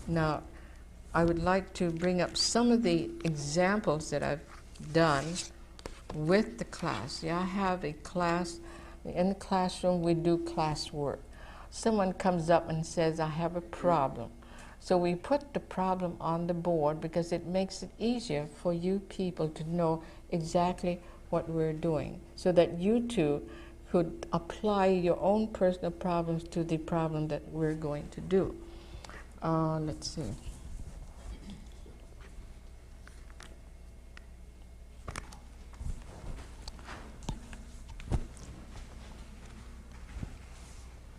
Now, I would like to bring up some of the examples that I've done with the class. Yeah, I have a class. In the classroom, we do classwork. Someone comes up and says, I have a problem. So we put the problem on the board because it makes it easier for you people to know exactly what we're doing, so that you too could apply your own personal problems to the problem that we're going to do. Let's see.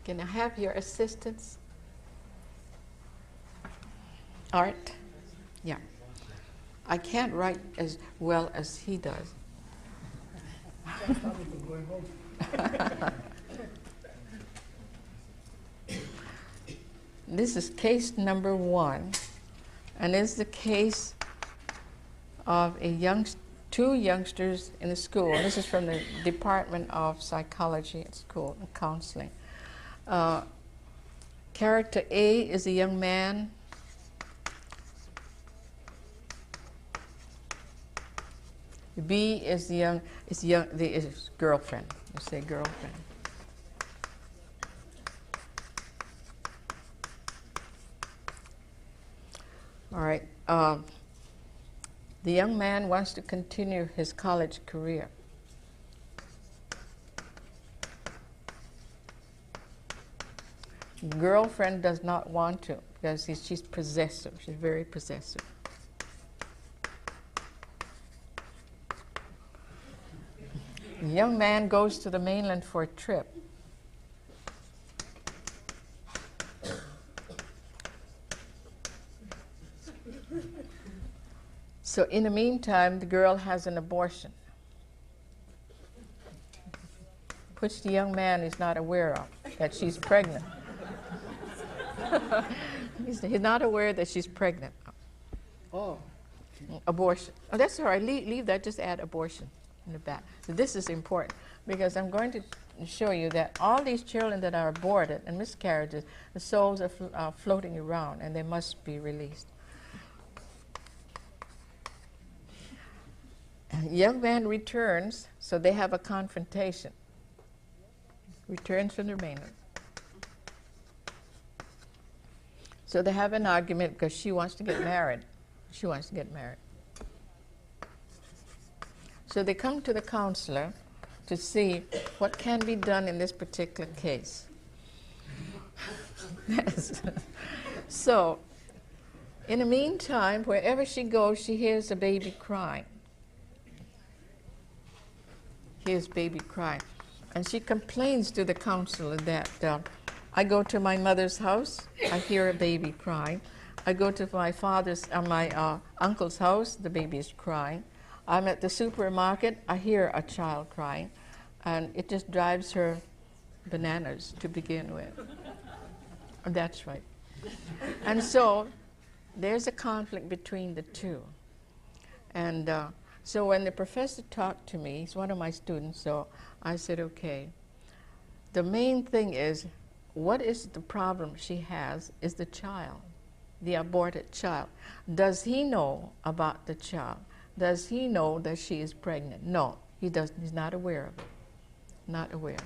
Can I have your assistance? Art? Yeah. I can't write as well as he does. This is case number 1, and it's the case of two youngsters in the school. This is from the Department of Psychology at school and counseling. Character A is a young man. B is his girlfriend. Let's say girlfriend. All right. The young man wants to continue his college career. Girlfriend does not want to because she's possessive. She's very possessive. The young man goes to the mainland for a trip. So in the meantime, the girl has an abortion, which the young man is not aware of, that she's pregnant. He's not aware that she's pregnant. Oh. Abortion. Oh, that's all right. Leave that. Just add abortion in the back. So this is important because I'm going to show you that all these children that are aborted and miscarriages, the souls are floating around and they must be released. Young man returns, so they have a confrontation. Returns from the mainland. So they have an argument because she wants to get married. She wants to get married. So they come to the counselor to see what can be done in this particular case. Yes. So, in the meantime, wherever she goes, she hears a baby crying. Hears baby crying. And she complains to the counselor that I go to my mother's house, I hear a baby crying. I go to my uncle's house, the baby is crying. I'm at the supermarket, I hear a child crying. And it just drives her bananas to begin with. That's right. And so there's a conflict between the two. And so when the professor talked to me, he's one of my students, so I said, okay, the main thing is, what is the problem she has is the child, the aborted child. Does he know about the child? Does he know that she is pregnant? No, he doesn't. He's not aware of it. Not aware of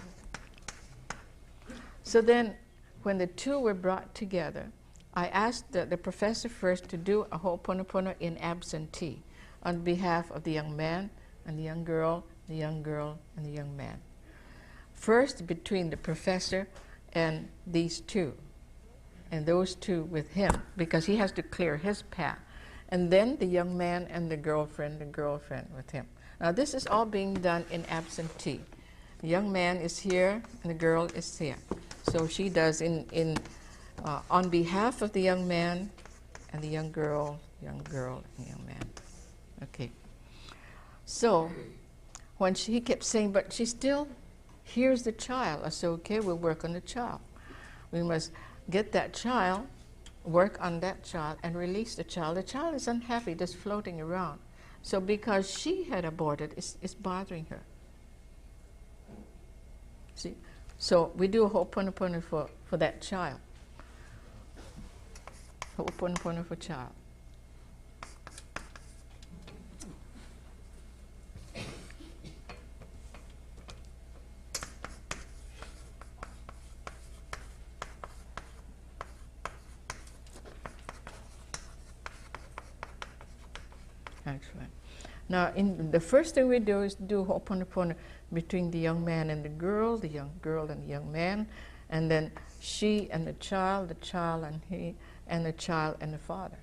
it. So then, when the two were brought together, I asked the professor first to do a ho'oponopono in absentee on behalf of the young man and the young girl, the young girl and the young man. First, between the professor and these two, and those two with him, because he has to clear his path. And then the young man and the girlfriend with him. Now this is all being done in absentee. The young man is here and the girl is here. So she does on behalf of the young man and the young girl and the young man. Okay. So when he kept saying, but she still hears the child. I said, okay, we'll work on the child. We must get that child, work on that child, and release the child. The child is unhappy, just floating around. So because she had aborted, it's bothering her. See? So we do a ho'oponopono for that child. Ho'oponopono for child. Excellent. Now, the first thing we do is do Ho'oponopono between the young man and the young girl and the young man, and then she and the child and he, and the child and the father.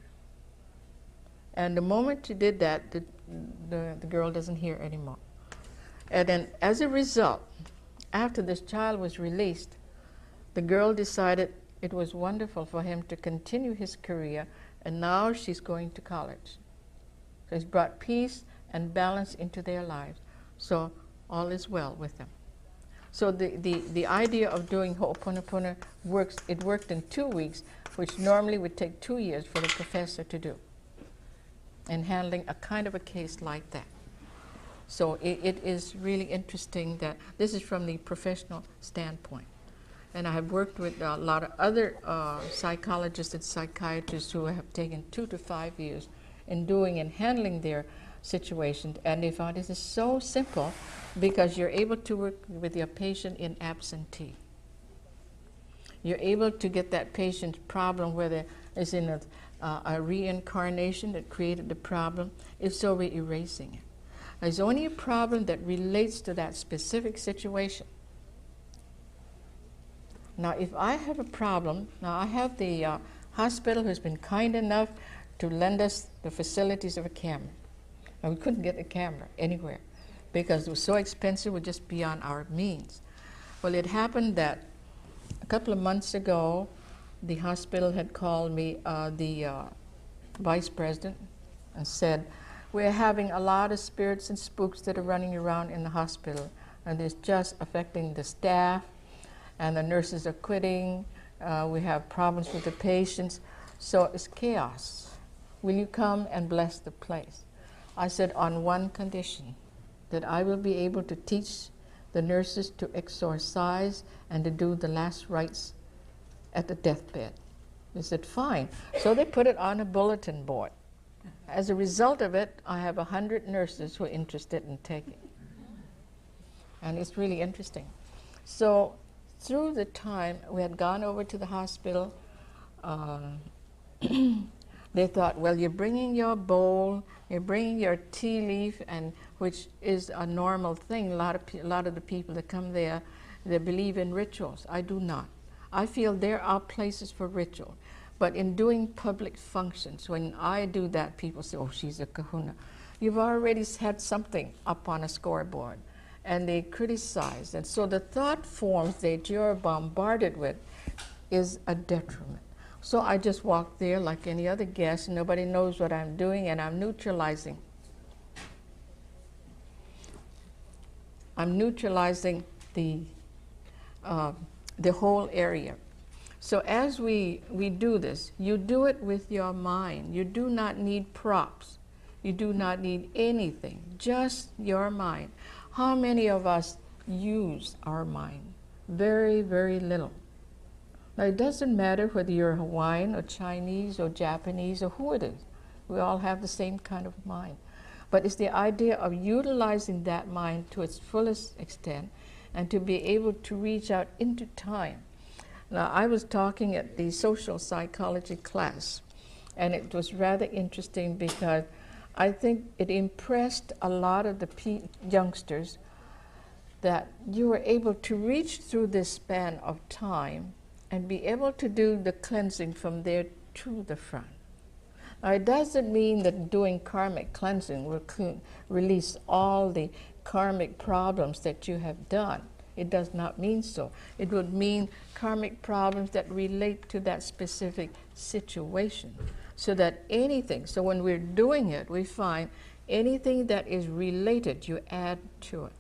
And the moment you did that, the girl doesn't hear anymore. And then as a result, after this child was released, the girl decided it was wonderful for him to continue his career, and now she's going to college. So it's brought peace and balance into their lives. So all is well with them. So the idea of doing Ho'oponopono works. It worked in 2 weeks, which normally would take 2 years for the professor to do, in handling a kind of a case like that. So it is really interesting that this is from the professional standpoint. And I have worked with a lot of other psychologists and psychiatrists who have taken 2 to 5 years in doing and handling their situations, and they found this is so simple because you're able to work with your patient in absentee. You're able to get that patient's problem, whether it's in a reincarnation that created the problem. If so, we're erasing it. There's only a problem that relates to that specific situation. Now, if I have a problem, now I have the hospital who's been kind enough to lend us the facilities of a camera. And we couldn't get a camera anywhere because it was so expensive, it was just beyond our means. Well, it happened that a couple of months ago, the hospital had called me, the vice president, and said, we're having a lot of spirits and spooks that are running around in the hospital, and it's just affecting the staff, and the nurses are quitting. We have problems with the patients, so it's chaos. Will you come and bless the place? I said, on one condition, that I will be able to teach the nurses to exorcise and to do the last rites at the deathbed. They said, fine. So they put it on a bulletin board. As a result of it, I have 100 nurses who are interested in taking. And it's really interesting. So through the time, we had gone over to the hospital. They thought, well, you're bringing your bowl, you're bringing your tea leaf, and which is a normal thing. A lot of the people that come there, they believe in rituals. I do not. I feel there are places for ritual. But in doing public functions, when I do that, people say, oh, she's a kahuna. You've already had something up on a scoreboard, and they criticize. And so the thought forms that you're bombarded with is a detriment. So I just walk there like any other guest. Nobody knows what I'm doing, and I'm neutralizing. I'm neutralizing the whole area. So as we do this, you do it with your mind. You do not need props. You do not need anything, just your mind. How many of us use our mind? Very, very little. Now, it doesn't matter whether you're Hawaiian or Chinese or Japanese or who it is. We all have the same kind of mind. But it's the idea of utilizing that mind to its fullest extent and to be able to reach out into time. Now, I was talking at the social psychology class, and it was rather interesting because I think it impressed a lot of the youngsters that you were able to reach through this span of time and be able to do the cleansing from there to the front. Now, it doesn't mean that doing karmic cleansing will release all the karmic problems that you have done. It does not mean so. It would mean karmic problems that relate to that specific situation. So that anything, so when we're doing it, we find anything that is related, you add to it.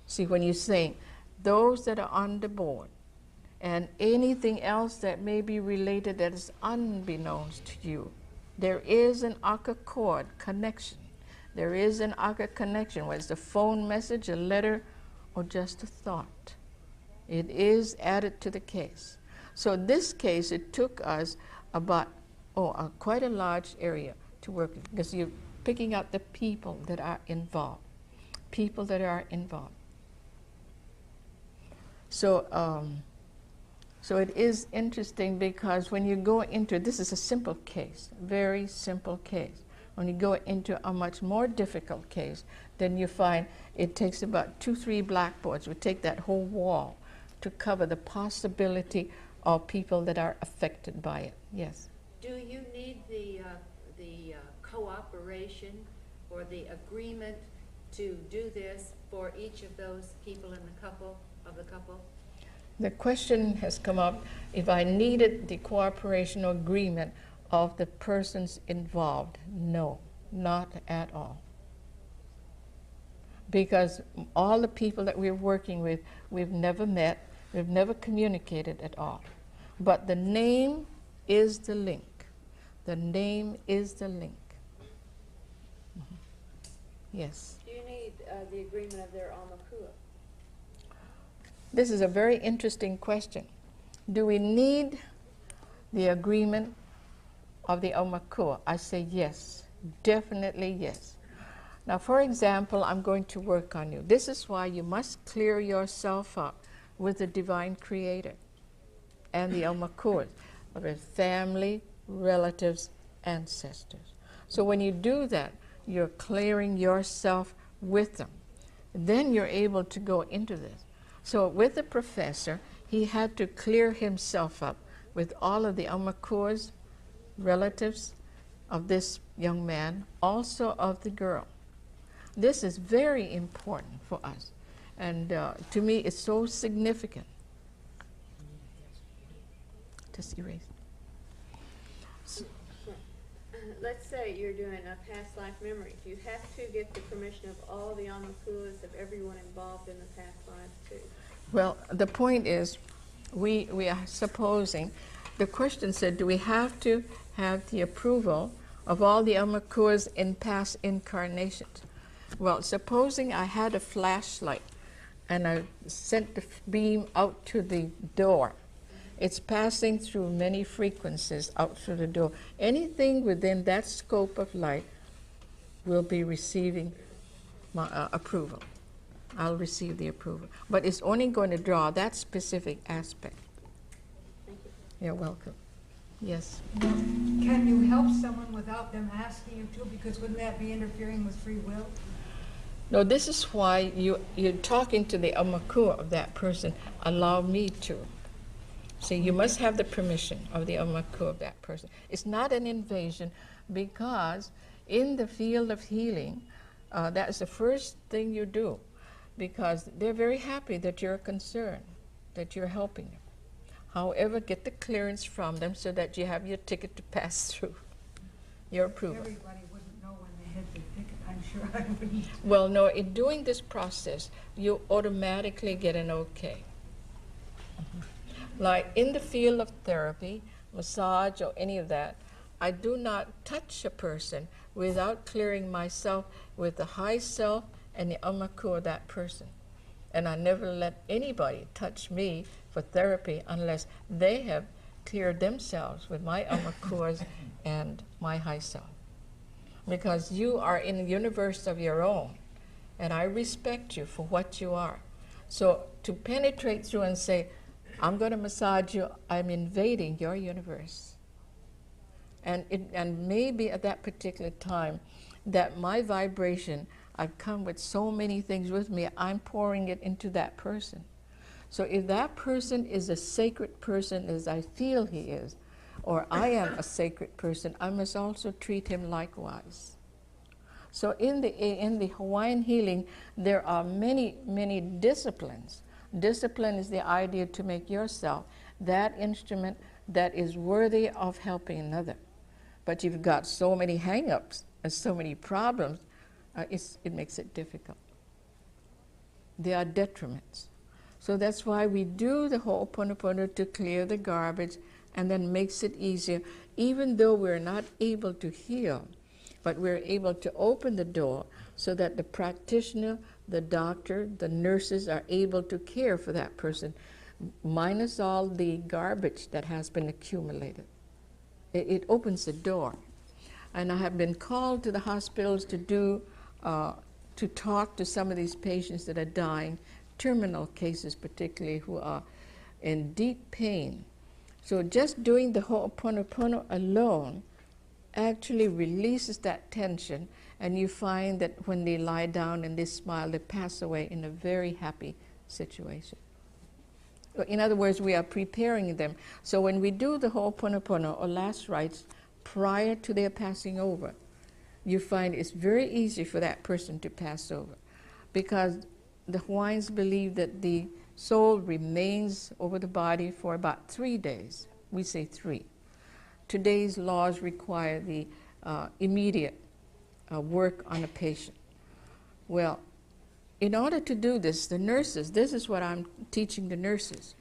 See, when you say those that are on the board, and anything else that may be related that is unbeknownst to you, there is an Aka cord connection. There is an Aka connection, whether it's a phone message, a letter, or just a thought. It is added to the case. So this case, it took us about quite a large area to work with, because you're picking out the people that are involved. People that are involved. So, so it is interesting, because when you go into, this is a simple case, very simple case. When you go into a much more difficult case, then you find it takes about 2-3 blackboards. We take that whole wall to cover the possibility of people that are affected by it. Yes. Do you need the cooperation or the agreement to do this for each of those people in the couple? The question has come up if I needed the cooperation or agreement of the persons involved. No, not at all. Because all the people that we're working with, we've never met, we've never communicated at all. But the name is the link. The name is the link. Yes. Do you need the agreement of their Omakua? This is a very interesting question. Do we need the agreement of the Omakua? I say yes, definitely yes. Now, for example, I'm going to work on you. This is why you must clear yourself up with the Divine Creator and the Omakuas, of his family, relatives, ancestors. So when you do that, you're clearing yourself with them. Then you're able to go into this. So with the professor, he had to clear himself up with all of the Omakuas, relatives of this young man, also of the girl. This is very important for us. And to me, it's so significant. Just erase. Let's say you're doing a past life memory. You have to get the permission of all the Omakuas, of everyone involved in the past lives too. Well, the point is, we are supposing, the question said, do we have to have the approval of all the Omakuas in past incarnations? Well, supposing I had a flashlight and I sent the beam out to the door. It's passing through many frequencies out through the door. Anything within that scope of light will be receiving my approval. I'll receive the approval. But it's only going to draw that specific aspect. Thank you. You're welcome. Yes. Can you help someone without them asking you to? Because wouldn't that be interfering with free will? No, this is why you're talking to the Omakua of that person. Allow me to. See, you must have the permission of the Omakua of that person. It's not an invasion, because in the field of healing, that's the first thing you do, because they're very happy that you're concerned, that you're helping them. However, get the clearance from them so that you have your ticket to pass through, your approval. Everybody wouldn't know when they had their ticket. I'm sure I wouldn't. Well, no, in doing this process, you automatically get an okay. Like in the field of therapy, massage, or any of that, I do not touch a person without clearing myself with the high self and the Omakua of that person. And I never let anybody touch me for therapy unless they have cleared themselves with my Omakuas and my high self. Because you are in a universe of your own, and I respect you for what you are. So to penetrate through and say, I'm going to massage you, I'm invading your universe. And maybe at that particular time, that my vibration, I've come with so many things with me, I'm pouring it into that person. So if that person is a sacred person as I feel he is, or I am a sacred person, I must also treat him likewise. So in the Hawaiian healing, there are many, many disciplines. Discipline is the idea to make yourself that instrument that is worthy of helping another. But you've got so many hang-ups and so many problems, it makes it difficult. There are detriments. So that's why we do the Ho'oponopono to clear the garbage, and then makes it easier, even though we're not able to heal, but we're able to open the door so that the practitioner, the doctor, the nurses are able to care for that person, minus all the garbage that has been accumulated. it opens the door. And I have been called to the hospitals to talk to some of these patients that are dying, terminal cases particularly, who are in deep pain. So just doing the Ho'oponopono alone actually releases that tension, and you find that when they lie down and they smile, they pass away in a very happy situation. In other words, we are preparing them. So when we do the Ho'oponopono or last rites prior to their passing over, you find it's very easy for that person to pass over, because the Hawaiians believe that the soul remains over the body for about 3 days. We say 3. Today's laws require the immediate work on a patient. Well, in order to do this, the nurses, this is what I'm teaching the nurses.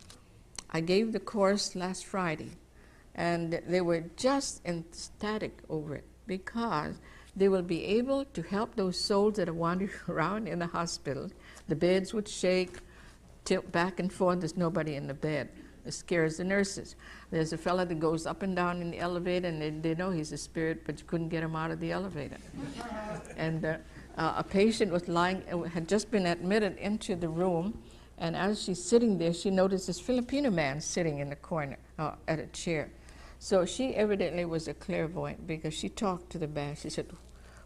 I gave the course last Friday, and they were just ecstatic over it, because they will be able to help those souls that are wandering around in the hospital. The beds would shake, tilt back and forth. There's nobody in the bed. It scares the nurses. There's a fellow that goes up and down in the elevator, and they know he's a spirit, but you couldn't get him out of the elevator. And a patient was lying, had just been admitted into the room, and as she's sitting there, she noticed this Filipino man sitting in the corner at a chair. So she evidently was a clairvoyant, because she talked to the man. She said,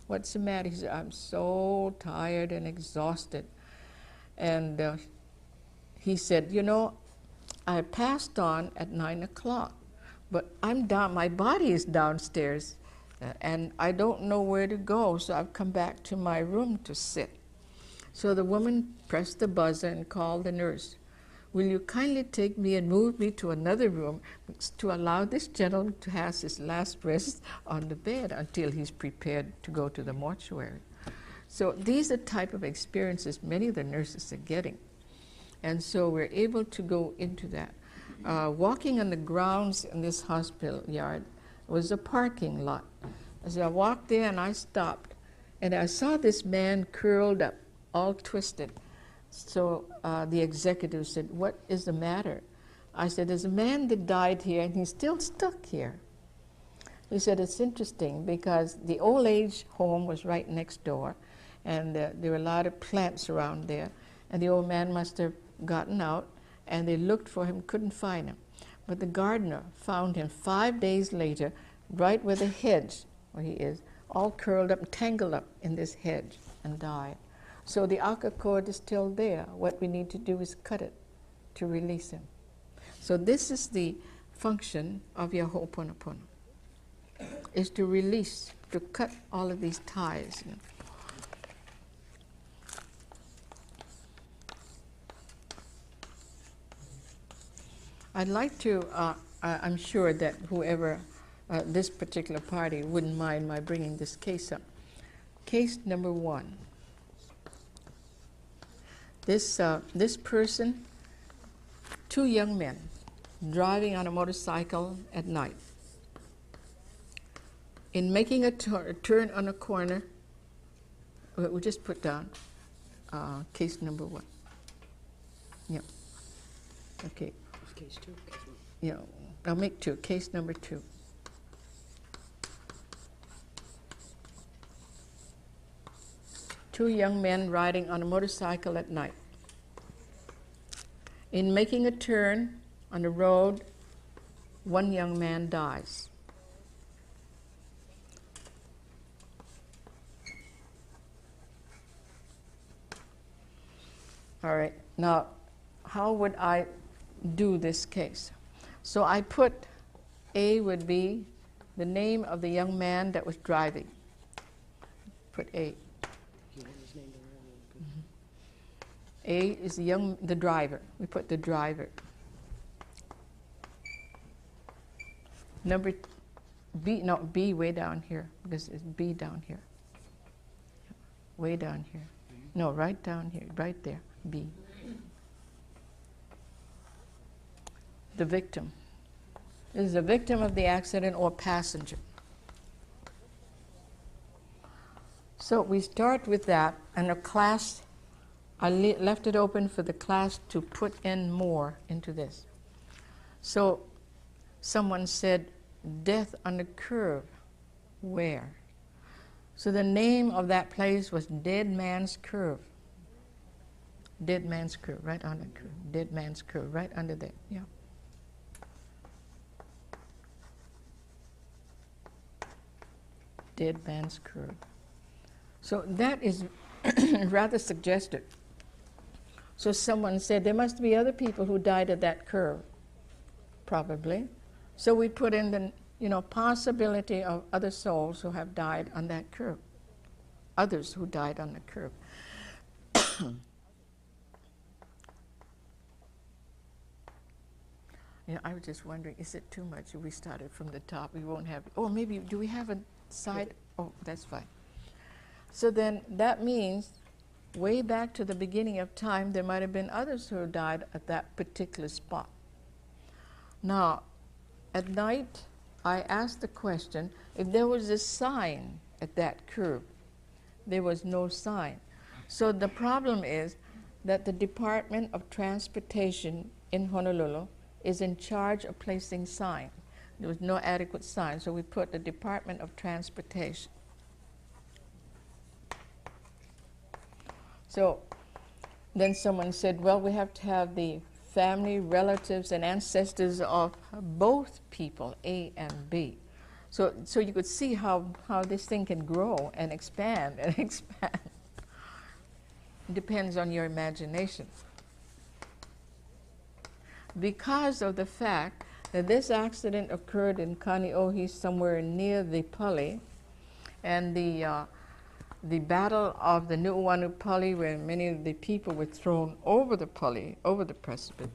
"What's the matter?" He said, "I'm so tired and exhausted." And he said, "You know, I passed on at 9 o'clock, but I'm down, my body is downstairs, and I don't know where to go, so I've come back to my room to sit." So the woman pressed the buzzer and called the nurse. "Will you kindly take me and move me to another room to allow this gentleman to have his last rest on the bed until he's prepared to go to the mortuary?" So these are type of experiences many of the nurses are getting. And so we're able to go into that. Walking on the grounds in this hospital yard was a parking lot. So I walked there and I stopped, and I saw this man curled up, all twisted. So the executive said, "What is the matter?" I said, "There's a man that died here and he's still stuck here." He said, "It's interesting because the old age home was right next door, and there were a lot of plants around there, and the old man must have gotten out, and they looked for him, couldn't find him. But the gardener found him 5 days later, right where the hedge, where he is, all curled up, tangled up in this hedge, and died. So the aka cord is still there. What we need to do is cut it to release him." So this is the function of your Ho'oponopono, is to release, to cut all of these ties. I'd like to, I'm sure that whoever, this particular party wouldn't mind my bringing this case up. Case number 1. This person, 2 young men driving on a motorcycle at night. In making a turn on a corner, we'll just put down case number 1. Yep. Okay. Case 2. Yeah, I'll make 2. Case number 2. Two young men riding on a motorcycle at night. In making a turn on the road, one young man dies. All right, now, how would I do this case? So I put A would be the name of the young man that was driving. Put A. A is the driver. We put the driver. Number B, no, B way down here, because it's B down here. Way down here. No, right down here, right there, B. The victim. This is the victim of the accident or passenger. So we start with that, and the class, I left it open for the class to put in more into this. So someone said, death on the curve. Where? So the name of that place was Dead Man's Curve. Dead Man's Curve, right on the curve. Dead Man's Curve, right under there. Yeah. Dead Man's Curve. So that is rather suggestive. So someone said there must be other people who died at that curve, probably. So we put in the possibility of other souls who have died on that curve, others who died on the curve. I was just wondering, is it too much if we started from the top? We won't have, or maybe, do we have a side? Oh, that's fine. So then that means way back to the beginning of time, there might have been others who died at that particular spot. Now, at night, I asked the question, if there was a sign at that curve. There was no sign. So the problem is that the Department of Transportation in Honolulu is in charge of placing signs. There was no adequate sign, so we put the Department of Transportation. So then someone said, well, we have to have the family, relatives, and ancestors of both people, A and B. So you could see how this thing can grow and expand and expand. It depends on your imagination. Because of the fact that this accident occurred in Kaneohe, somewhere near the Pali, and the battle of the Nu'uanu Pali, where many of the people were thrown over the Pali, over the precipice.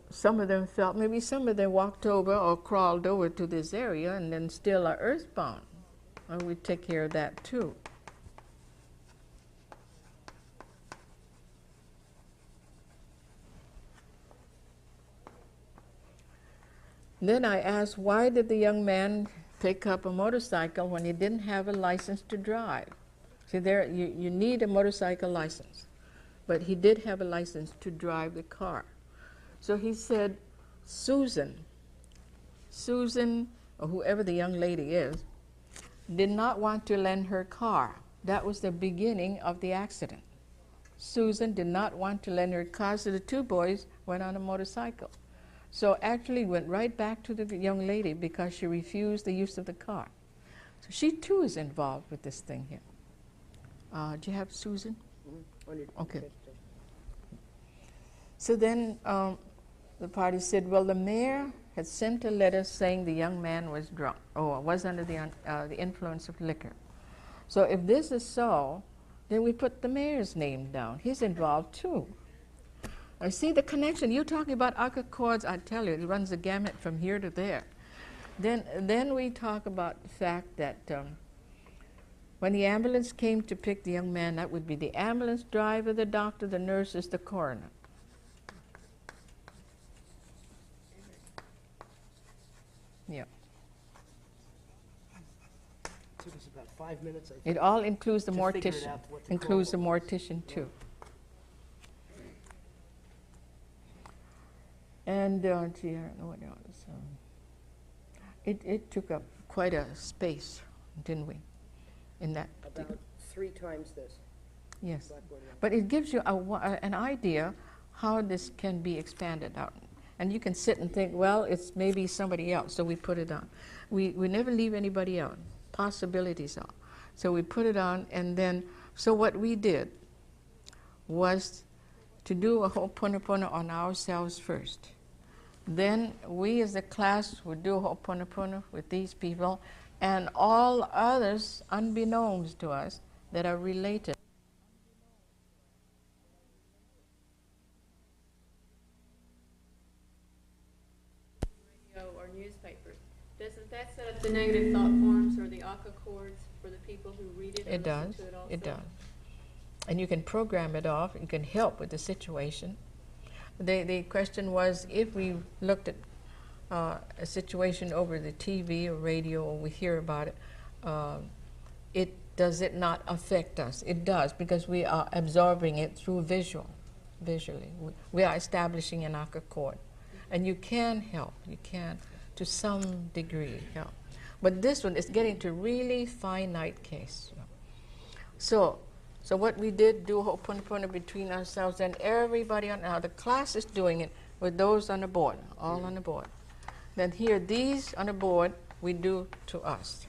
Some of them felt, maybe some of them walked over or crawled over to this area and then still are earthbound. And we take care of that too. Then I asked, why did the young man pick up a motorcycle when he didn't have a license to drive? See, there you need a motorcycle license, but he did have a license to drive the car. So he said, Susan, or whoever the young lady is, did not want to lend her car. That was the beginning of the accident. Susan did not want to lend her car, so the two boys went on a motorcycle. So actually went right back to the young lady because she refused the use of the car. So she too is involved with this thing here. Do you have Susan? Mm-hmm. Okay. So then the party said, well, the mayor had sent a letter saying the young man was drunk or was under the influence of liquor. So if this is so, then we put the mayor's name down. He's involved too. I see the connection. You're talking about Aka chords, I tell you, it runs the gamut from here to there. Then we talk about the fact that when the ambulance came to pick the young man, that would be the ambulance driver, the doctor, the nurses, the coroner. Yeah. Took us about 5 minutes, I think. It all includes the To figure it mortician. out what to Includes the call mortician too. And gee, I don't know what else. It took up quite a space, didn't we? In that. About 3 times this. Yes. Blackboard one. But it gives you an idea how this can be expanded out. And you can sit and think, well, it's maybe somebody else, so we put it on. We never leave anybody out. Possibilities are. So we put it on, and then, so what we did was to do a ho'oponopono on ourselves first. Then we as a class would do ho'oponopono with these people, and all others, unbeknownst to us, that are related. Radio or newspapers. Doesn't that set up the negative thought forms or the Aka chords for the people who read it? It does. To it, also? It does. And you can program it off. You can help with the situation. The question was, if we looked at a situation over the TV or radio, or we hear about it, does it not affect us? It does, because we are absorbing it through visually. We are establishing an Aka chord. And you can help. You can to some degree. Yeah. But this one is getting to really finite case. Yeah. So what we did do Ho'oponopono between ourselves and everybody on now the class is doing it with those on the board, all on the board. Then here these on the board we do to us.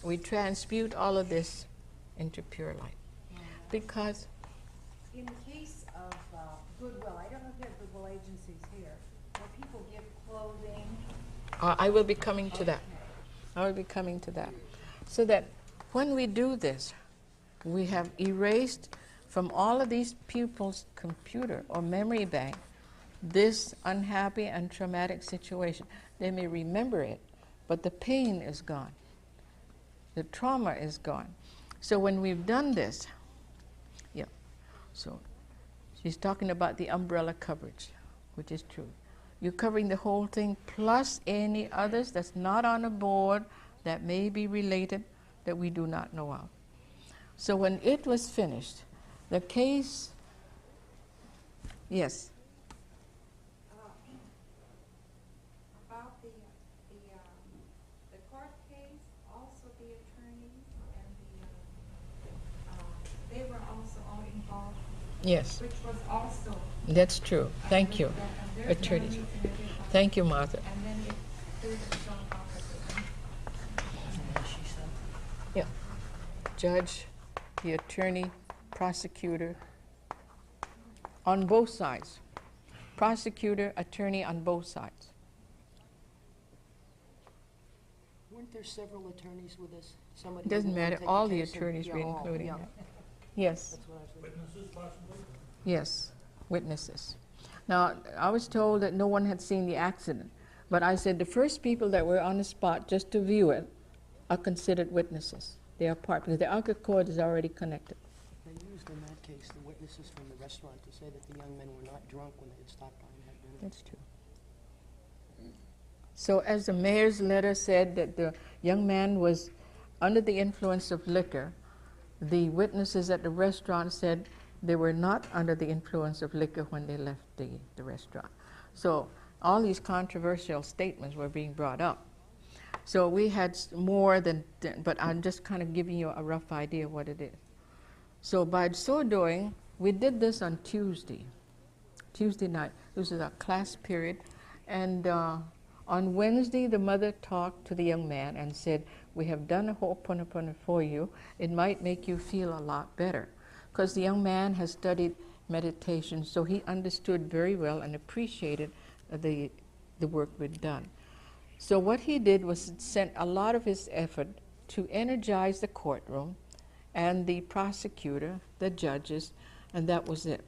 We transmute all of this into pure light. Because In the case of Goodwill, I don't know if you have Goodwill agencies here, where people give clothing. I will be coming to that. I will be coming to that. So that when we do this, we have erased from all of these pupils' computer or memory bank this unhappy and traumatic situation. They may remember it, but the pain is gone. The trauma is gone. So when we've done this, yeah, so she's talking about the umbrella coverage, which is true. You're covering the whole thing plus any others that's not on the board that may be related that we do not know of. So when it was finished, the case, yes, About the court case, also the attorneys and they were also all involved, yes, which was also. that's true. Thank you, There's attorneys. memories and everything. Thank you, Martha. And then it cleared itself out at the end. Yeah. Judge, the attorney, prosecutor, on both sides. Prosecutor, attorney on both sides. Weren't there several attorneys with us? Somebody Doesn't didn't wanna matter, take all the the case and- attorneys were yeah, all, included in yeah. that. Yes. That's what I was thinking. Witnesses possibly? Yes, witnesses. Now, I was told that no one had seen the accident, but I said the first people that were on the spot just to view it are considered witnesses. They are part, because the Alka cord is already connected. They used in that case the witnesses from the restaurant to say that the young men were not drunk when they had stopped by and had dinner. That's true. So as the mayor's letter said that the young man was under the influence of liquor, the witnesses at the restaurant said they were not under the influence of liquor when they left the restaurant. So all these controversial statements were being brought up. So we had more than, but I'm just kind of giving you a rough idea of what it is. So by so doing, we did this on Tuesday night. This is our class period. And on Wednesday, the mother talked to the young man and said, we have done a Ho'oponopono for you. It might make you feel a lot better. Because the young man has studied meditation, so he understood very well and appreciated the work we'd done. So what he did was sent a lot of his effort to energize the courtroom and the prosecutor, the judges, and that was it.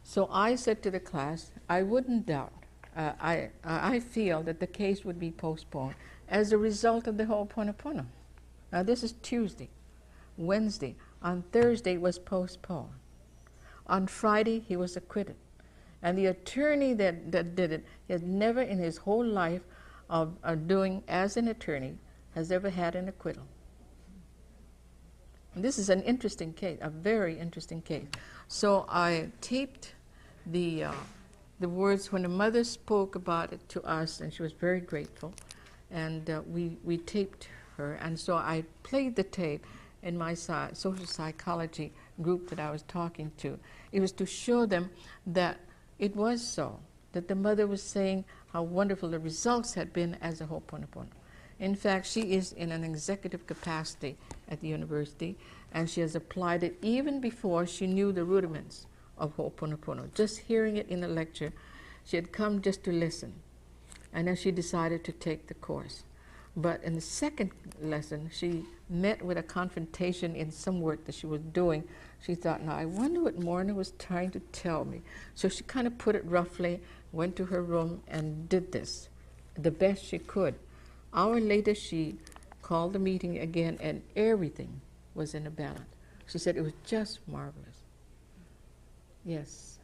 So I said to the class, I wouldn't doubt, I feel that the case would be postponed as a result of the Ho'oponopono. Now this is Tuesday. Wednesday. On Thursday it was postponed. On Friday he was acquitted. And the attorney that did it has never in his whole life of doing as an attorney has ever had an acquittal. And this is an interesting case, a very interesting case. So I taped the words when the mother spoke about it to us, and she was very grateful. And we taped her, and so I played the tape in my social psychology group that I was talking to. It was to show them that it was so, that the mother was saying how wonderful the results had been as a Ho'oponopono. In fact, she is in an executive capacity at the university, and she has applied it even before she knew the rudiments of Ho'oponopono. Just hearing it in a lecture, she had come just to listen, and then she decided to take the course. But in the second lesson, she met with a confrontation in some work that she was doing. She thought, now I wonder what Morrnah was trying to tell me. So she kind of put it roughly, went to her room and did this the best she could. Hour later, she called the meeting again, and everything was in a balance. She said it was just marvelous. Yes.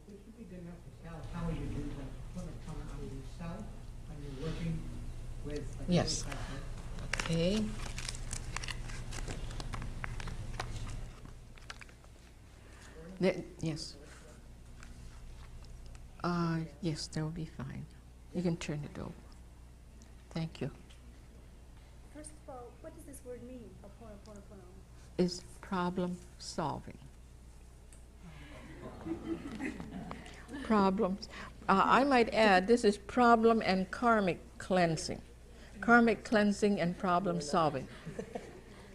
Would you be good enough to tell how you do the Ho'oponopono on yourself when you're working with a Yes. case like this? Okay. Yes. Yes, that will be fine. You can turn it over. Thank you. First of all, what does this word mean? Ho'oponopono. Is problem solving. Problems. I might add, this is problem and karmic cleansing. Karmic cleansing and problem solving.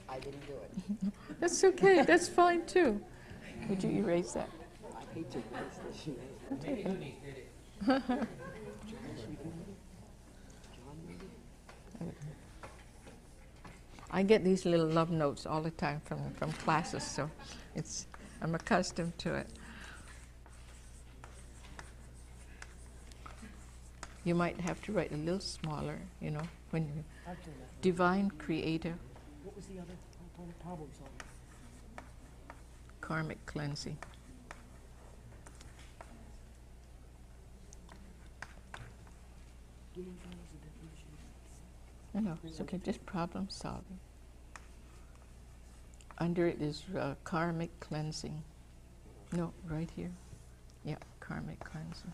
I didn't do it. That's okay. That's fine too. Would you erase that? I hate to erase this. I get these little love notes all the time from classes, so I'm accustomed to it. You might have to write a little smaller, you know, when you I've done that. divine creator, What was the other problem solving? karmic cleansing. Do you know if that was the definition? No, it's okay, just problem solving. Under it is karmic cleansing. No, right here. Yeah, karmic cleansing.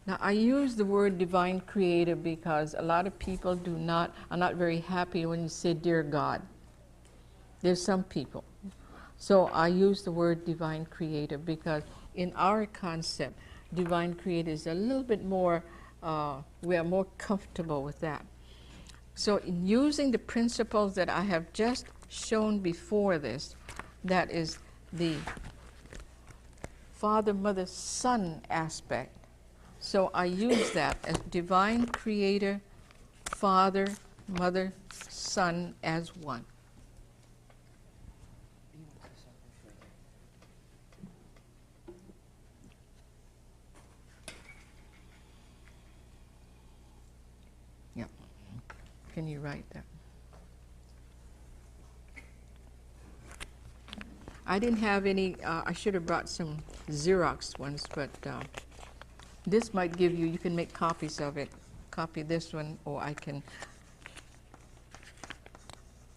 Now, I use the word divine creator because a lot of people are not very happy when you say, dear God. There's some people. So I use the word divine creator because in our concept, divine creator is a little bit more, we are more comfortable with that. So in using the principles that I have just shown before this, that is the father, mother, son aspect. So I use that as divine creator, father, mother, son as one. You want to say something further? Yeah. Can you write that? I didn't have any, I should have brought some Xerox ones, but this might give you, you can make copies of it. Copy this one, or I can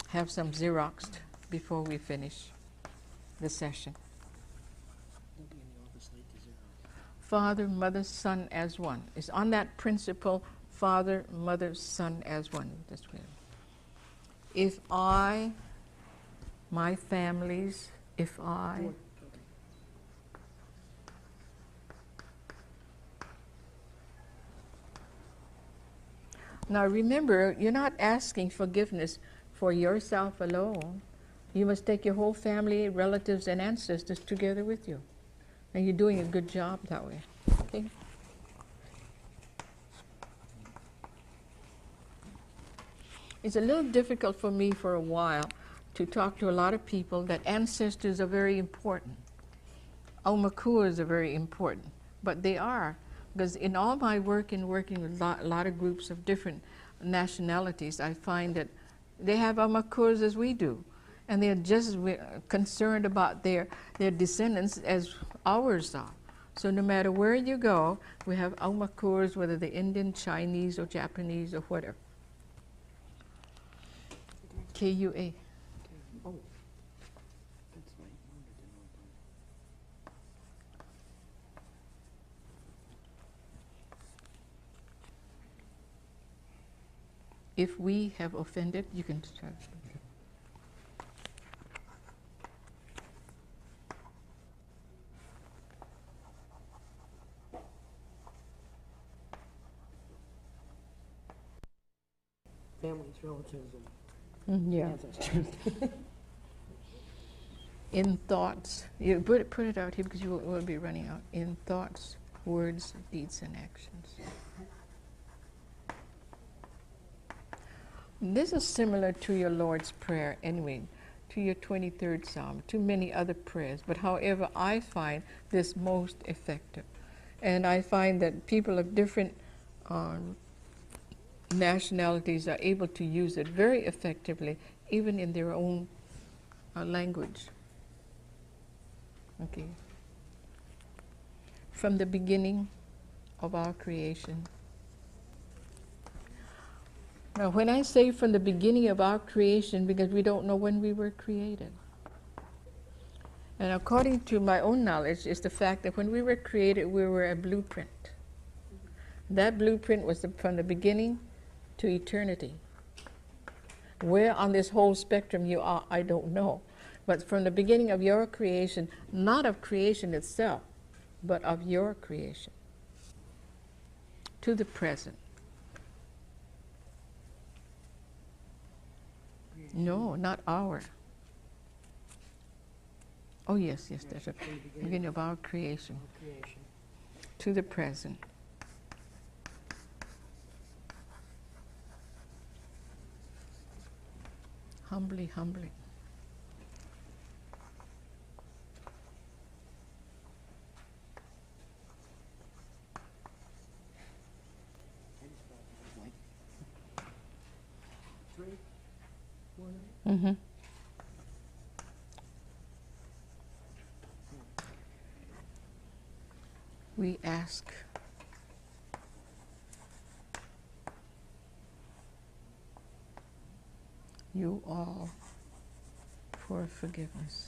have some Xeroxed before we finish the session. They'll be in the office late to 0. Father, mother, son as one. It's on that principle, father, mother, son as one. This way. If I, my families, if I, now remember, you're not asking forgiveness for yourself alone. You must take your whole family, relatives, and ancestors together with you. And you're doing a good job that way. Okay? It's a little difficult for me for a while to talk to a lot of people that ancestors are very important. Aumakuas are very important. But they are. Because in all my work in working with a lot of groups of different nationalities, I find that they have aumakuas as we do. And they're just concerned about their descendants as ours are. So no matter where you go, we have aumakuas, whether they're Indian, Chinese, or Japanese, or whatever. KUA. Oh, that's right. I didn't know If we have offended, you can start. families, relatives, and Yeah. ancestors. In thoughts, you put it out here because you will be running out. In thoughts, words, deeds, and actions. This is similar to your Lord's Prayer anyway, to your 23rd Psalm, to many other prayers. But however, I find this most effective. And I find that people of different nationalities are able to use it very effectively, even in their own language. Okay. From the beginning of our creation. Now, when I say from the beginning of our creation, because we don't know when we were created. And according to my own knowledge, is the fact that when we were created, we were a blueprint. That blueprint was from the beginning to eternity. Where on this whole spectrum you are, I don't know. But from the beginning of your creation, not of creation itself, but of your creation, to the present. No, not our. Oh, yes, yes, that's a beginning of our creation, Creation. to the present. Humbly, humbly. Three, one. Mm-hmm. We ask you all for forgiveness.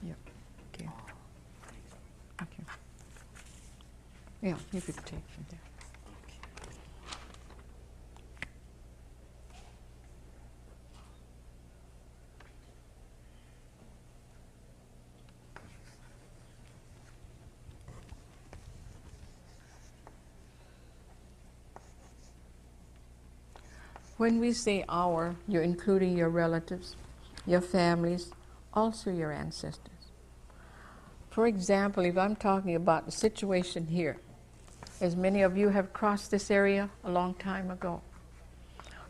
Yep. Okay. Okay. Yeah, you could take from there. When we say our, you're including your relatives, your families, also your ancestors. For example, if I'm talking about the situation here, as many of you have crossed this area a long time ago.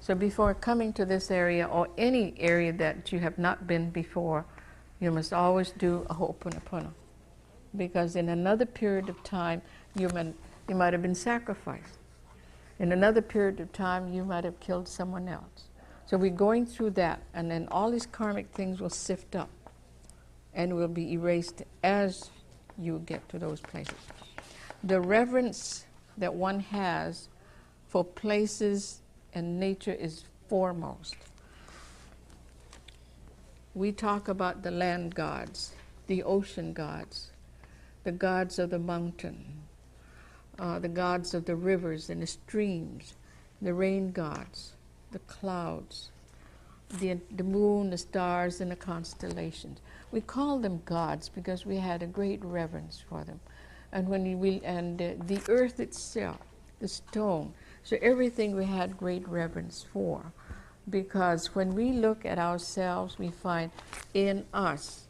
So before coming to this area or any area that you have not been before, you must always do a ho'oponopono. Because in another period of time, you might have been sacrificed. In another period of time, you might have killed someone else. So we're going through that, and then all these karmic things will sift up and will be erased as you get to those places. The reverence that one has for places and nature is foremost. We talk about the land gods, the ocean gods, the gods of the mountain, the gods of the rivers and the streams, the rain gods, the clouds, the moon, the stars, and the constellations. We call them gods because we had a great reverence for them. And the earth itself, the stone, so everything we had great reverence for. Because when we look at ourselves, we find in us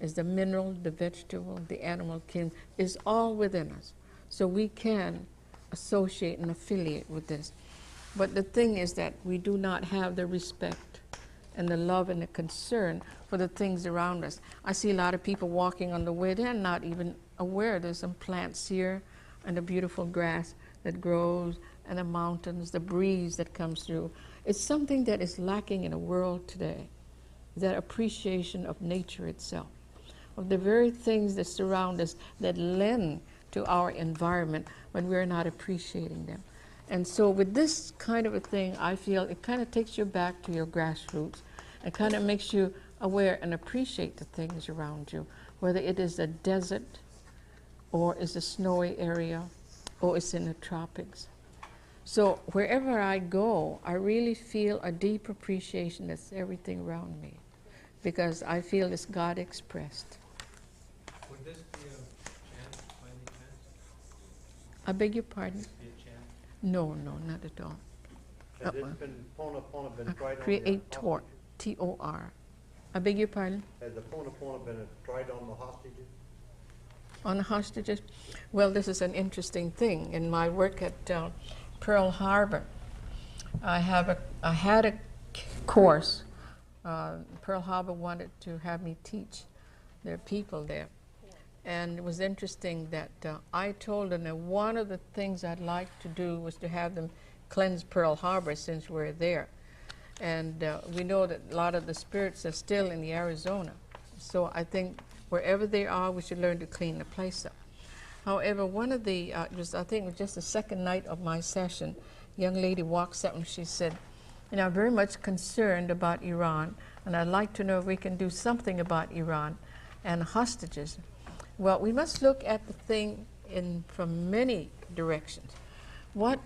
is the mineral, the vegetable, the animal kingdom, is all within us. So we can associate and affiliate with this. But the thing is that we do not have the respect and the love and the concern for the things around us. I see a lot of people walking on the way, they're not even aware there's some plants here and the beautiful grass that grows and the mountains, the breeze that comes through. It's something that is lacking in the world today, that appreciation of nature itself, of the very things that surround us that lend to our environment when we're not appreciating them. And so with this kind of a thing, I feel it kind of takes you back to your grassroots and kind of makes you aware and appreciate the things around you, whether it is a desert or is a snowy area or it's in the tropics. So wherever I go, I really feel a deep appreciation that's everything around me, because I feel it's God expressed. Would this be a chant by any chance? I beg your pardon? Would this be a chant? No, no, not at all. Has this been, Pona been tried on the Creator, hostages? T-O-R. I beg your pardon? Has the Pona been tried on the hostages? On the hostages? Well, this is an interesting thing. In my work at Pearl Harbor, I had a course. Pearl Harbor wanted to have me teach their people there. And it was interesting that I told them that one of the things I'd like to do was to have them cleanse Pearl Harbor since we're there. And we know that a lot of the spirits are still in the Arizona. So I think wherever they are, we should learn to clean the place up. However, one of the, I think it was just the second night of my session, young lady walks up and she said, you know, I'm very much concerned about Iran, and I'd like to know if we can do something about Iran and hostages. Well, we must look at the thing from many directions. What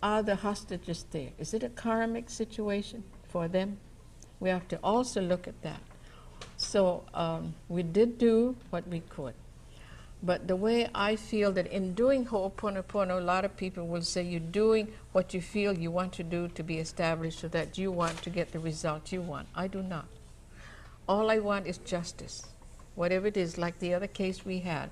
are the hostages there? Is it a karmic situation for them? We have to also look at that. So we did do what we could. But the way I feel that in doing Ho'oponopono, a lot of people will say you're doing what you feel you want to do to be established so that you want to get the result you want. I do not. All I want is justice. Whatever it is, like the other case we had,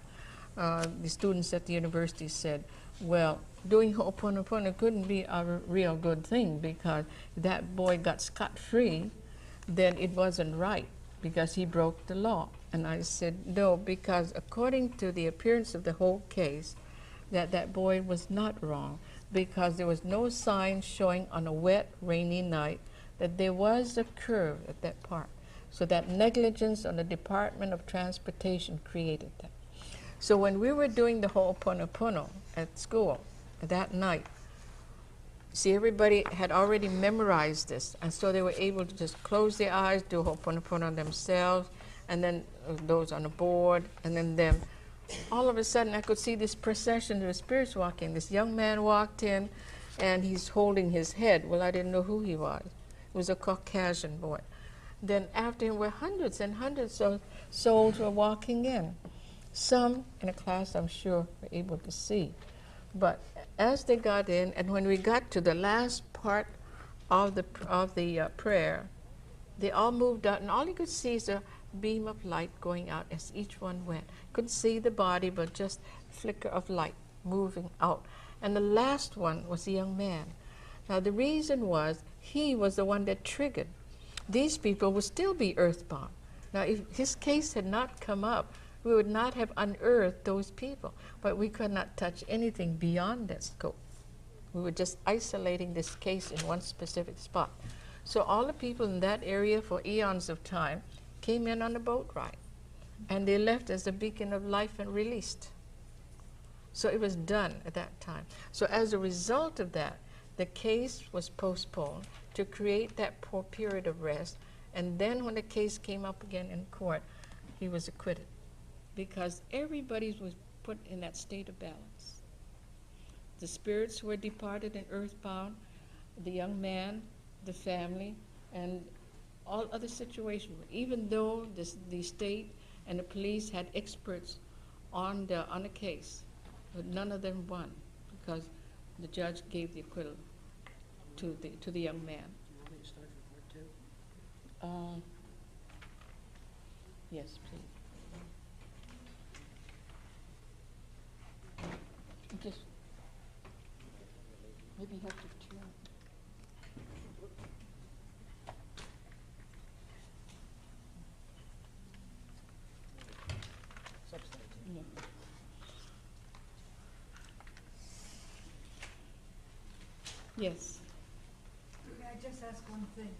the students at the university said, well, doing Ho'oponopono couldn't be a real good thing because that boy got scot-free, then it wasn't right because he broke the law. And I said, no, because according to the appearance of the whole case, that boy was not wrong because there was no sign showing on a wet, rainy night that there was a curve at that part. So that negligence on the Department of Transportation created that. So when we were doing the Ho'oponopono at school that night, see, everybody had already memorized this, and so they were able to just close their eyes, do Ho'oponopono themselves, and then those on the board, and then them. All of a sudden, I could see this procession of the spirits walking. This young man walked in, and he's holding his head. Well, I didn't know who he was. It was a Caucasian boy. Then after him were hundreds and hundreds of souls were walking in. Some in a class, I'm sure, were able to see. But as they got in, and when we got to the last part of the prayer, they all moved out, and all you could see is a beam of light going out as each one went. Couldn't see the body, but just flicker of light moving out. And the last one was a young man. Now the reason was he was the one that triggered. These people would still be earthbound. Now if his case had not come up, we would not have unearthed those people, but we could not touch anything beyond that scope. We were just isolating this case in one specific spot. So all the people in that area for eons of time came in on a boat ride, and they left as a beacon of life and released. So it was done at that time. So as a result of that, the case was postponed to create that poor period of rest, and then when the case came up again in court, he was acquitted because everybody was put in that state of balance. The spirits who were departed and earthbound, the young man, the family, and all other situations, even though the state and the police had experts on the case, but none of them won because the judge gave the acquittal to the young man. Do you want me to start from part two? Yes, please. Just maybe you have to turn. Substance. No. Yes. May I just ask one thing?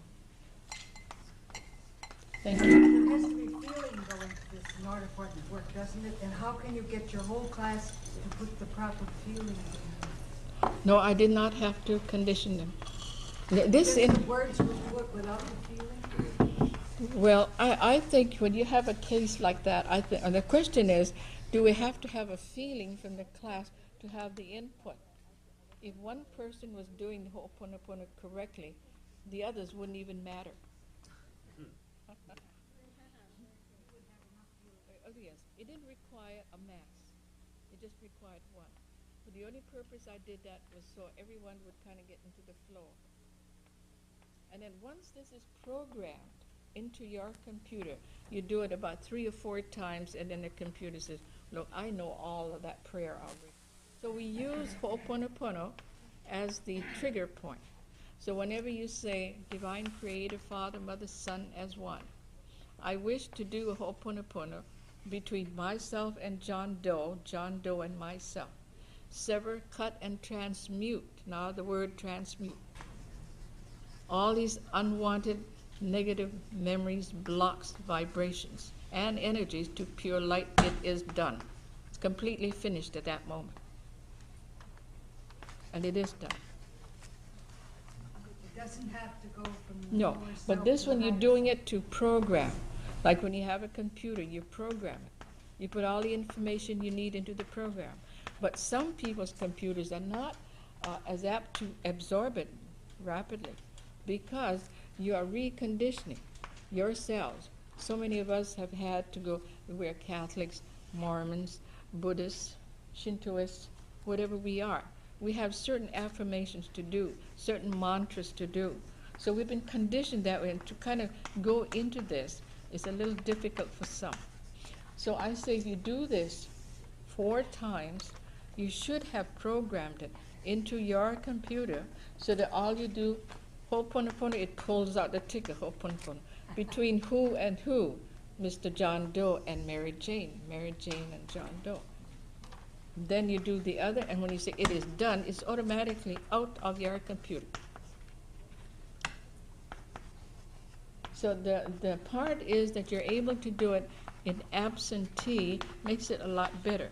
Thank you. There has to be feeling going to this in order for it to work, doesn't it? And how can you get your whole class to put the proper feeling in? No, I did not have to condition them. This Just in words will put without the feeling? well, I think when you have a case like that, I think the question is, do we have to have a feeling from the class to have the input? If one person was doing the Ho'oponopono correctly, the others wouldn't even matter. Oh yes, it didn't require a mass. It just required one. But the only purpose I did that was so everyone would kind of get into the flow. And then once this is programmed into your computer, you do it about 3 or 4 times, and then the computer says, look, I know all of that prayer already. So we use Ho'oponopono as the trigger point. So whenever you say, Divine Creator, Father, Mother, Son as one, I wish to do a Ho'oponopono between myself and John Doe and myself. Sever, cut, and transmute. Now the word transmute. All these unwanted negative memories, blocks, vibrations, and energies to pure light. It is done. It's completely finished at that moment. And it is done. doesn't have to go from No, lower but south this to one, the you're higher doing south. it to program. Like when you have a computer, you program it. You put all the information you need into the program. But some people's computers are not as apt to absorb it rapidly because you are reconditioning your cells. So many of us have had to go, we're Catholics, Mormons, Buddhists, Shintoists, whatever we are. We have certain affirmations to do, certain mantras to do. So we've been conditioned that way, and to kind of go into this is a little difficult for some. So I say if you do this 4 times, you should have programmed it into your computer so that all you do, Ho'oponopono, it pulls out the ticker, Ho'oponopono. Between who and who? Mr. John Doe and Mary Jane and John Doe. Then you do the other, and when you say it is done, it's automatically out of your computer. So the part is that you're able to do it in absentee makes it a lot better.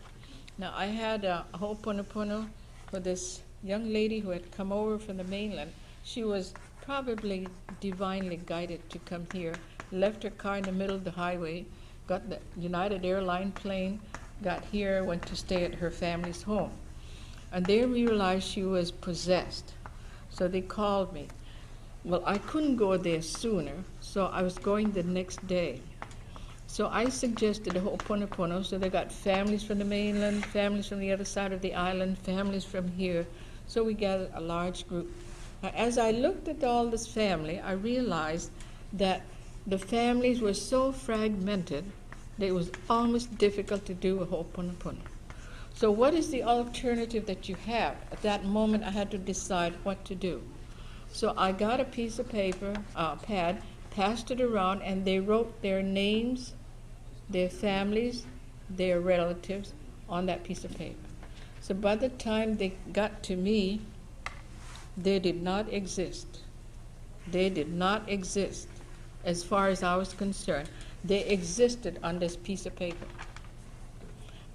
Now I had a Ho'oponopono for this young lady who had come over from the mainland. She was probably divinely guided to come here, left her car in the middle of the highway, got the United Airline plane, got here, went to stay at her family's home. And they realized she was possessed. So they called me. Well, I couldn't go there sooner, so I was going the next day. So I suggested a Ho'oponopono, so they got families from the mainland, families from the other side of the island, families from here. So we gathered a large group. Now, as I looked at all this family, I realized that the families were so fragmented that it was almost difficult to do a Ho'oponopono. So what is the alternative that you have? At that moment, I had to decide what to do. So I got a piece of paper, pad, passed it around, and they wrote their names, their families, their relatives on that piece of paper. So by the time they got to me, they did not exist. They did not exist as far as I was concerned. They existed on this piece of paper.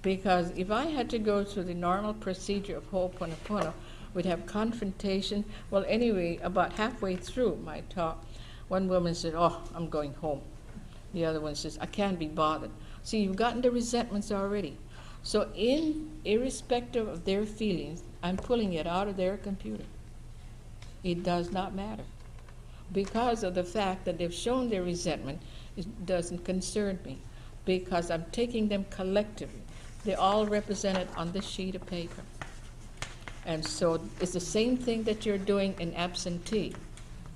Because if I had to go through the normal procedure of Ho'oponopono, we'd have confrontation. Well, anyway, about halfway through my talk, one woman said, "Oh, I'm going home." The other one says, "I can't be bothered." See, you've gotten the resentments already. So irrespective of their feelings, I'm pulling it out of their computer. It does not matter. Because of the fact that they've shown their resentment, it doesn't concern me. Because I'm taking them collectively. They're all represented on this sheet of paper. And so it's the same thing that you're doing in absentee.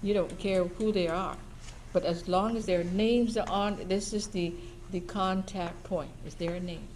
You don't care who they are. But as long as their names are on, this is the contact point, is their name.